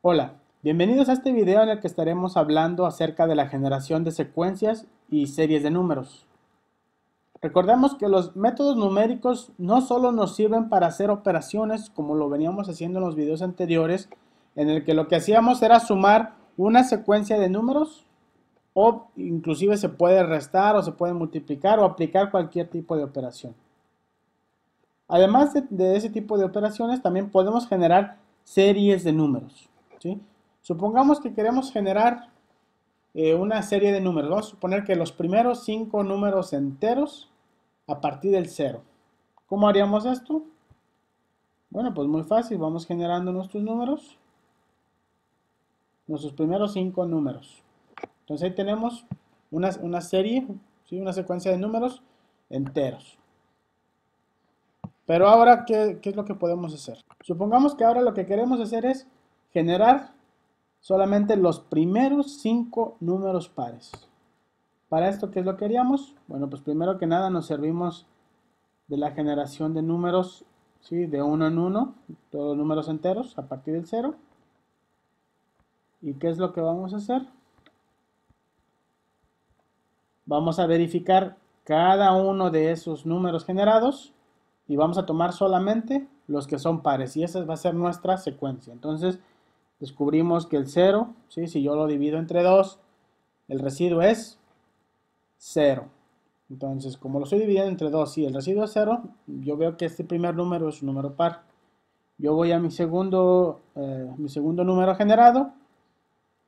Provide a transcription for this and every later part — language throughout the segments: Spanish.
Hola, bienvenidos a este video en el que estaremos hablando acerca de la generación de secuencias y series de números. Recordemos que los métodos numéricos no solo nos sirven para hacer operaciones como lo veníamos haciendo en los videos anteriores, en el que lo que hacíamos era sumar una secuencia de números o inclusive se puede restar o se puede multiplicar o aplicar cualquier tipo de operación. Además de ese tipo de operaciones, también podemos generar series de números, ¿sí? Supongamos que queremos generar una serie de números. Vamos a suponer que los primeros 5 números enteros a partir del cero. ¿Cómo haríamos esto? Bueno, pues muy fácil. Vamos generando nuestros números, nuestros primeros 5 números. Entonces ahí tenemos una serie, ¿sí? Una secuencia de números enteros. Pero ahora, ¿qué es lo que podemos hacer? Supongamos que ahora lo que queremos hacer es generar solamente los primeros 5 números pares. Para esto, ¿qué es lo que haríamos? Bueno, pues primero que nada nos servimos de la generación de números, ¿sí? De uno en uno, todos los números enteros a partir del cero. ¿Y qué es lo que vamos a hacer? Vamos a verificar cada uno de esos números generados y vamos a tomar solamente los que son pares y esa va a ser nuestra secuencia. Entonces descubrimos que el 0, ¿sí? Si yo lo divido entre 2, el residuo es 0. Entonces, como lo estoy dividiendo entre 2 y el residuo es 0, yo veo que este primer número es un número par. Yo voy a mi segundo número generado,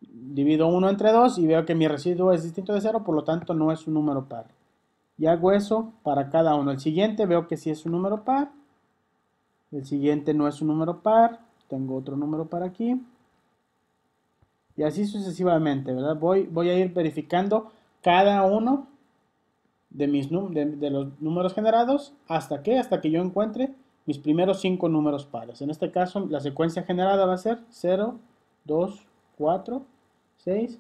divido 1 entre 2 y veo que mi residuo es distinto de 0, por lo tanto no es un número par. Y hago eso para cada uno. El siguiente veo que sí es un número par, el siguiente no es un número par, tengo otro número par aquí. Y así sucesivamente, ¿verdad? Voy a ir verificando cada uno de los números generados. ¿Hasta qué? Hasta que yo encuentre mis primeros 5 números pares. En este caso, la secuencia generada va a ser 0, 2, 4, 6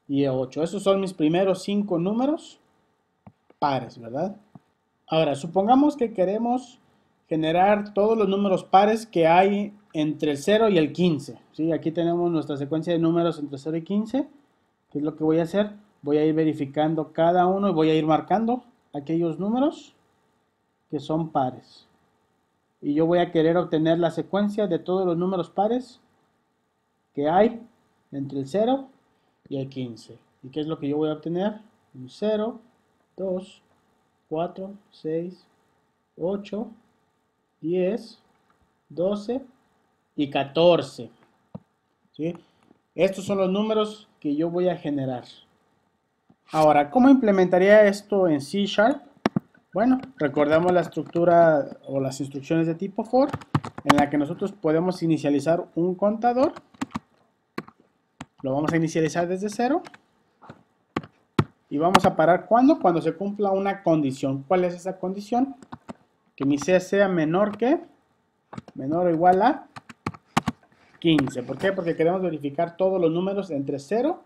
y 8. Esos son mis primeros 5 números pares, ¿verdad? Ahora, supongamos que queremos generar todos los números pares que hay entre el 0 y el 15. ¿Sí? Aquí tenemos nuestra secuencia de números entre 0 y 15. ¿Qué es lo que voy a hacer? Voy a ir verificando cada uno y voy a ir marcando aquellos números que son pares. Y yo voy a querer obtener la secuencia de todos los números pares que hay entre el 0 y el 15. ¿Y qué es lo que yo voy a obtener? Un 0, 2, 4, 6, 8, 10, 12 y 14. ¿Sí? Estos son los números que yo voy a generar. Ahora, ¿cómo implementaría esto en C#? Bueno, recordamos la estructura o las instrucciones de tipo for, en la que nosotros podemos inicializar un contador. Lo vamos a inicializar desde 0. Y vamos a parar ¿cuándo? Cuando se cumpla una condición. ¿Cuál es esa condición? Que mi C sea menor o igual a 15. ¿Por qué? Porque queremos verificar todos los números entre 0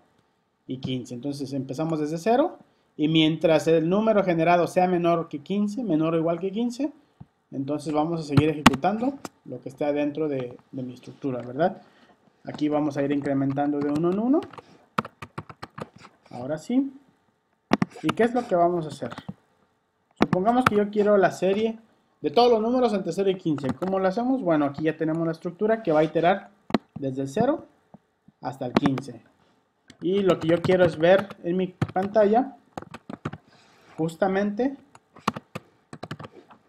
y 15. Entonces empezamos desde 0 y mientras el número generado sea menor que 15, menor o igual que 15, entonces vamos a seguir ejecutando lo que está dentro de mi estructura, ¿verdad? Aquí vamos a ir incrementando de uno en uno. Ahora sí. ¿Y qué es lo que vamos a hacer? Supongamos que yo quiero la serie de todos los números entre 0 y 15. ¿Cómo lo hacemos? Bueno, aquí ya tenemos la estructura que va a iterar desde el 0 hasta el 15. Y lo que yo quiero es ver en mi pantalla justamente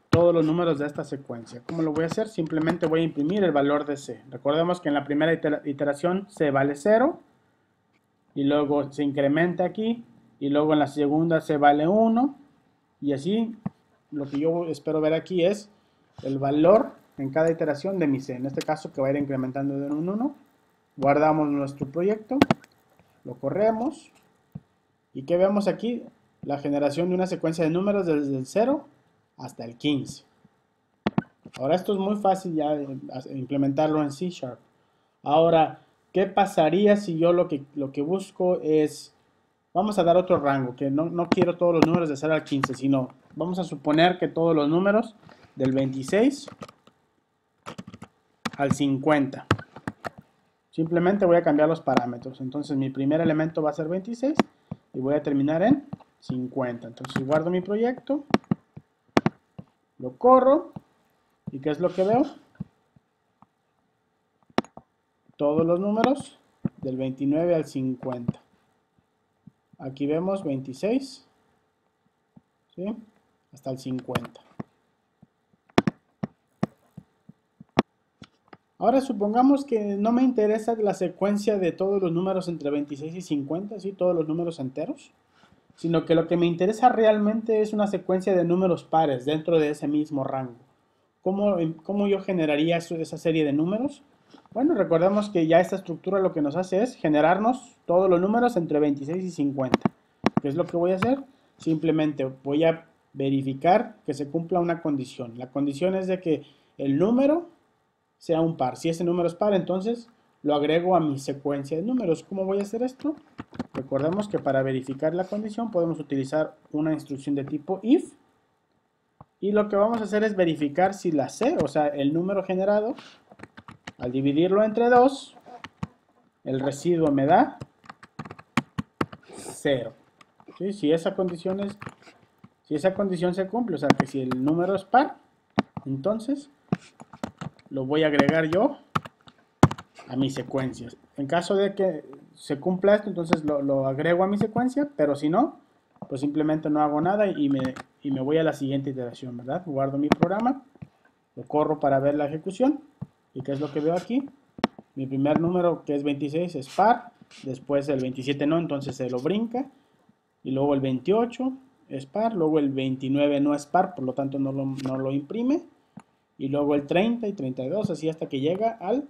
todos los números de esta secuencia. ¿Cómo lo voy a hacer? Simplemente voy a imprimir el valor de C. Recordemos que en la primera iteración C vale 0 y luego se incrementa aquí y luego en la segunda C vale 1 y así lo que yo espero ver aquí es el valor en cada iteración de mi C. En este caso que va a ir incrementando de 1 en 1. Guardamos nuestro proyecto, lo corremos y ¿qué vemos aquí? La generación de una secuencia de números desde el 0 hasta el 15. Ahora esto es muy fácil ya implementarlo en C#. Ahora, ¿qué pasaría si yo lo que busco es, vamos a dar otro rango, que no quiero todos los números de 0 al 15, sino vamos a suponer que todos los números del 26 al 50. Simplemente voy a cambiar los parámetros. Entonces mi primer elemento va a ser 26 y voy a terminar en 50. Entonces guardo mi proyecto, lo corro y ¿qué es lo que veo? Todos los números del 29 al 50. Aquí vemos 26, ¿sí? Hasta el 50. Ahora supongamos que no me interesa la secuencia de todos los números entre 26 y 50, ¿sí? Todos los números enteros, sino que lo que me interesa realmente es una secuencia de números pares dentro de ese mismo rango. ¿Cómo yo generaría esa serie de números? Bueno, recordemos que ya esta estructura lo que nos hace es generarnos todos los números entre 26 y 50. ¿Qué es lo que voy a hacer? Simplemente voy a verificar que se cumpla una condición. La condición es de que el número sea un par. Si ese número es par, entonces lo agrego a mi secuencia de números. ¿Cómo voy a hacer esto? Recordemos que para verificar la condición podemos utilizar una instrucción de tipo if. Y lo que vamos a hacer es verificar si la C, o sea, el número generado, al dividirlo entre 2, el residuo me da 0. ¿Sí? Si esa condición se cumple, o sea, que si el número es par, entonces lo voy a agregar yo a mis secuencias. En caso de que se cumpla esto, entonces lo agrego a mi secuencia, pero si no, pues simplemente no hago nada y me voy a la siguiente iteración, ¿verdad? Guardo mi programa, lo corro para ver la ejecución, y ¿qué es lo que veo aquí? Mi primer número, que es 26, es par, después el 27 no, entonces se lo brinca, y luego el 28 es par, luego el 29 no es par, por lo tanto no lo imprime, y luego el 30 y 32, así hasta que llega al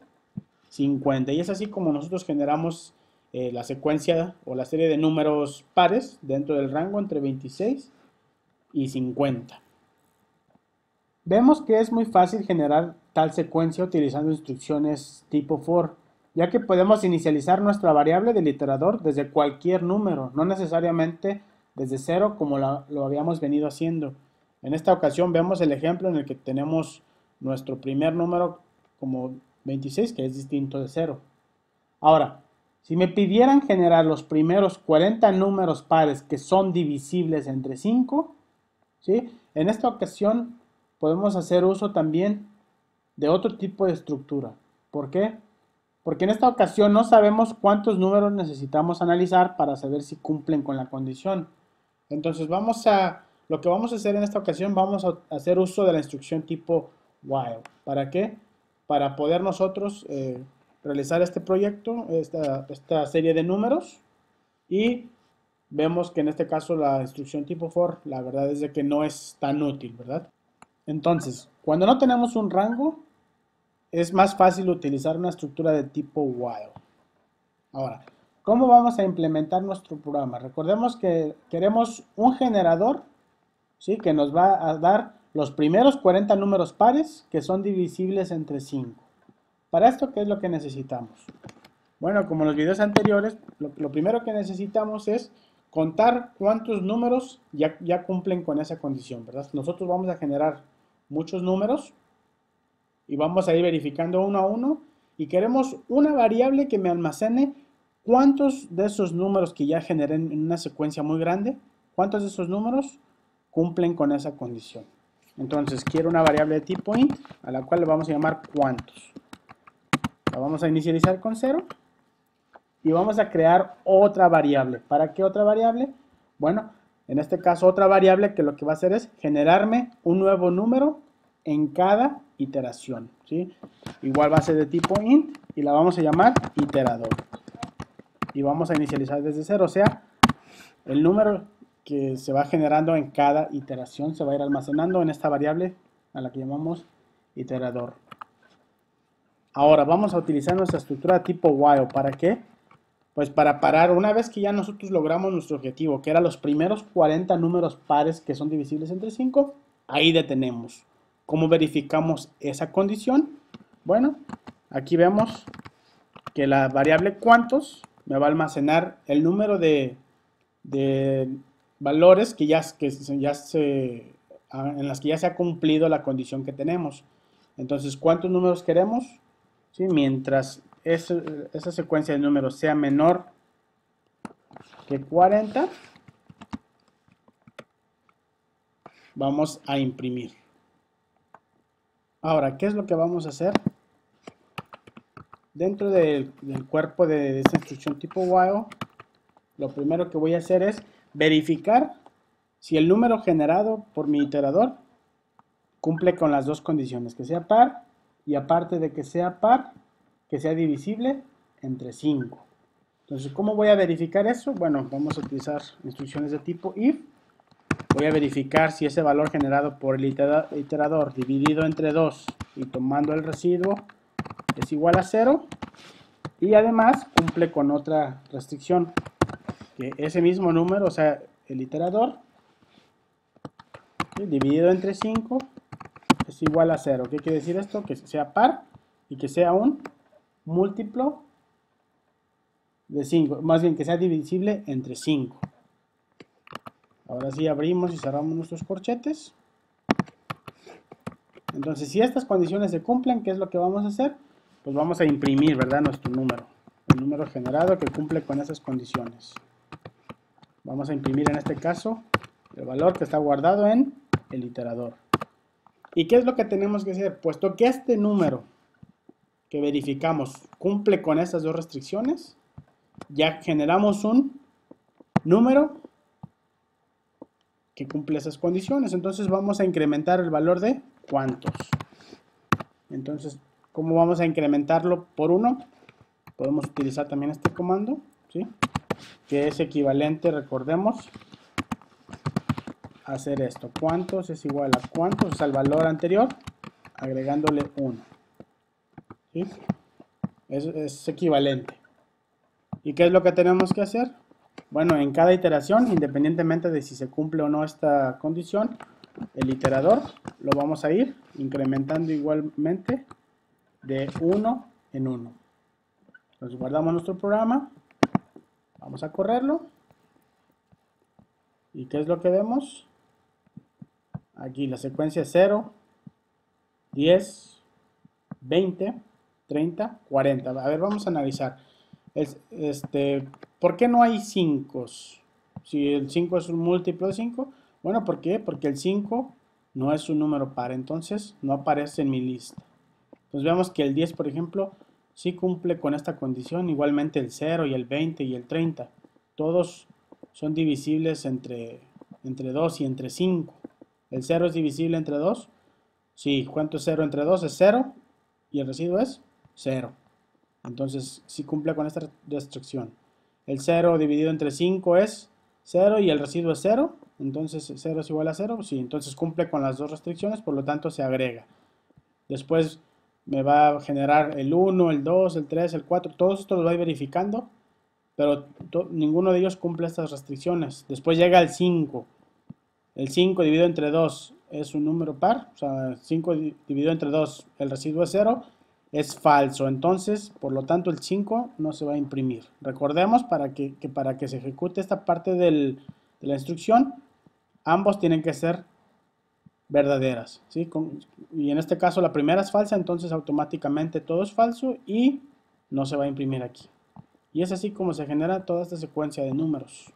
50. Y es así como nosotros generamos la secuencia o la serie de números pares dentro del rango entre 26 y 50. Vemos que es muy fácil generar tal secuencia utilizando instrucciones tipo for, ya que podemos inicializar nuestra variable del iterador desde cualquier número, no necesariamente desde cero como lo habíamos venido haciendo. En esta ocasión vemos el ejemplo en el que tenemos nuestro primer número como 26, que es distinto de 0. Ahora, si me pidieran generar los primeros 40 números pares que son divisibles entre 5, ¿sí? En esta ocasión podemos hacer uso también de otro tipo de estructura. ¿Por qué? Porque en esta ocasión no sabemos cuántos números necesitamos analizar para saber si cumplen con la condición. Entonces lo que vamos a hacer en esta ocasión, vamos a hacer uso de la instrucción tipo while. ¿Para qué? Para poder nosotros realizar este proyecto, esta serie de números, y vemos que en este caso la instrucción tipo for, la verdad es de que no es tan útil, ¿verdad? Entonces, cuando no tenemos un rango, es más fácil utilizar una estructura de tipo while. Ahora, ¿cómo vamos a implementar nuestro programa? Recordemos que queremos un generador, ¿sí? Que nos va a dar los primeros 40 números pares que son divisibles entre 5. Para esto, ¿qué es lo que necesitamos? Bueno, como en los videos anteriores, lo primero que necesitamos es contar cuántos números ya cumplen con esa condición, ¿verdad? Nosotros vamos a generar muchos números y vamos a ir verificando uno a uno y queremos una variable que me almacene cuántos de esos números que ya generé en una secuencia muy grande, cuántos de esos números cumplen con esa condición. Entonces quiero una variable de tipo int a la cual le vamos a llamar cuántos. La vamos a inicializar con 0 y vamos a crear otra variable. ¿Para qué otra variable? Bueno, en este caso otra variable que lo que va a hacer es generarme un nuevo número en cada iteración, ¿sí? Igual va a ser de tipo int y la vamos a llamar iterador. Y vamos a inicializar desde 0, o sea, el número que se va generando en cada iteración se va a ir almacenando en esta variable a la que llamamos iterador. Ahora vamos a utilizar nuestra estructura tipo while. ¿Para qué? Pues para parar, una vez que ya nosotros logramos nuestro objetivo, que era los primeros 40 números pares que son divisibles entre 5, ahí detenemos. ¿Cómo verificamos esa condición? Bueno, aquí vemos que la variable cuántos me va a almacenar el número de valores en las que ya se ha cumplido la condición que tenemos. Entonces, ¿cuántos números queremos? ¿Sí? Mientras esa secuencia de números sea menor que 40, vamos a imprimir. Ahora, ¿qué es lo que vamos a hacer? Dentro del cuerpo de esta instrucción tipo while, lo primero que voy a hacer es verificar si el número generado por mi iterador cumple con las dos condiciones, que sea par y aparte de que sea par, que sea divisible entre 5. Entonces, ¿cómo voy a verificar eso? Bueno, vamos a utilizar instrucciones de tipo if. Voy a verificar si ese valor generado por el iterador dividido entre 2 y tomando el residuo es igual a 0. Y además cumple con otra restricción, que ese mismo número, o sea, el iterador, ¿sí?, dividido entre 5 es igual a 0. ¿Qué quiere decir esto? Que sea par y que sea un múltiplo de 5, más bien que sea divisible entre 5. Ahora sí abrimos y cerramos nuestros corchetes. Entonces, si estas condiciones se cumplen, ¿qué es lo que vamos a hacer? Pues vamos a imprimir, ¿verdad?, nuestro número. El número generado que cumple con esas condiciones. Vamos a imprimir en este caso el valor que está guardado en el iterador. ¿Y qué es lo que tenemos que hacer? Puesto que este número que verificamos cumple con estas dos restricciones, ya generamos un número que cumple esas condiciones. Entonces vamos a incrementar el valor de cuántos. Entonces, ¿cómo vamos a incrementarlo por 1? Podemos utilizar también este comando, ¿sí?, que es equivalente, recordemos, a hacer esto. Cuántos es igual a cuántos, o sea, el valor anterior, agregándole 1. ¿Sí? Es equivalente. ¿Y qué es lo que tenemos que hacer? Bueno, en cada iteración, independientemente de si se cumple o no esta condición, el iterador lo vamos a ir incrementando igualmente de 1 en 1. Entonces guardamos nuestro programa, vamos a correrlo. ¿Y qué es lo que vemos? Aquí la secuencia es 0, 10, 20, 30, 40. A ver, vamos a analizar. ¿Por qué no hay 5? Si el 5 es un múltiplo de 5. Bueno, ¿por qué? Porque el 5 no es un número par, entonces no aparece en mi lista. Entonces vemos que el 10, por ejemplo, sí cumple con esta condición. Igualmente el 0 y el 20 y el 30. Todos son divisibles entre 2 y entre 5. ¿El 0 es divisible entre 2? Sí. ¿Cuánto es 0 entre 2? Es 0. Y el residuo es 0. Entonces, sí cumple con esta restricción. El 0 dividido entre 5 es 0 y el residuo es 0. Entonces, 0 es igual a 0. Sí, entonces cumple con las dos restricciones, por lo tanto se agrega. Después me va a generar el 1, el 2, el 3, el 4. Todos estos los voy verificando, pero ninguno de ellos cumple estas restricciones. Después llega el 5. El 5 dividido entre 2 es un número par. O sea, 5 dividido entre 2, el residuo es 0. Es falso, entonces, por lo tanto, el 5 no se va a imprimir. Recordemos para que se ejecute esta parte de la instrucción, ambos tienen que ser verdaderas, ¿sí? Y en este caso la primera es falsa, entonces automáticamente todo es falso y no se va a imprimir aquí. Y es así como se genera toda esta secuencia de números.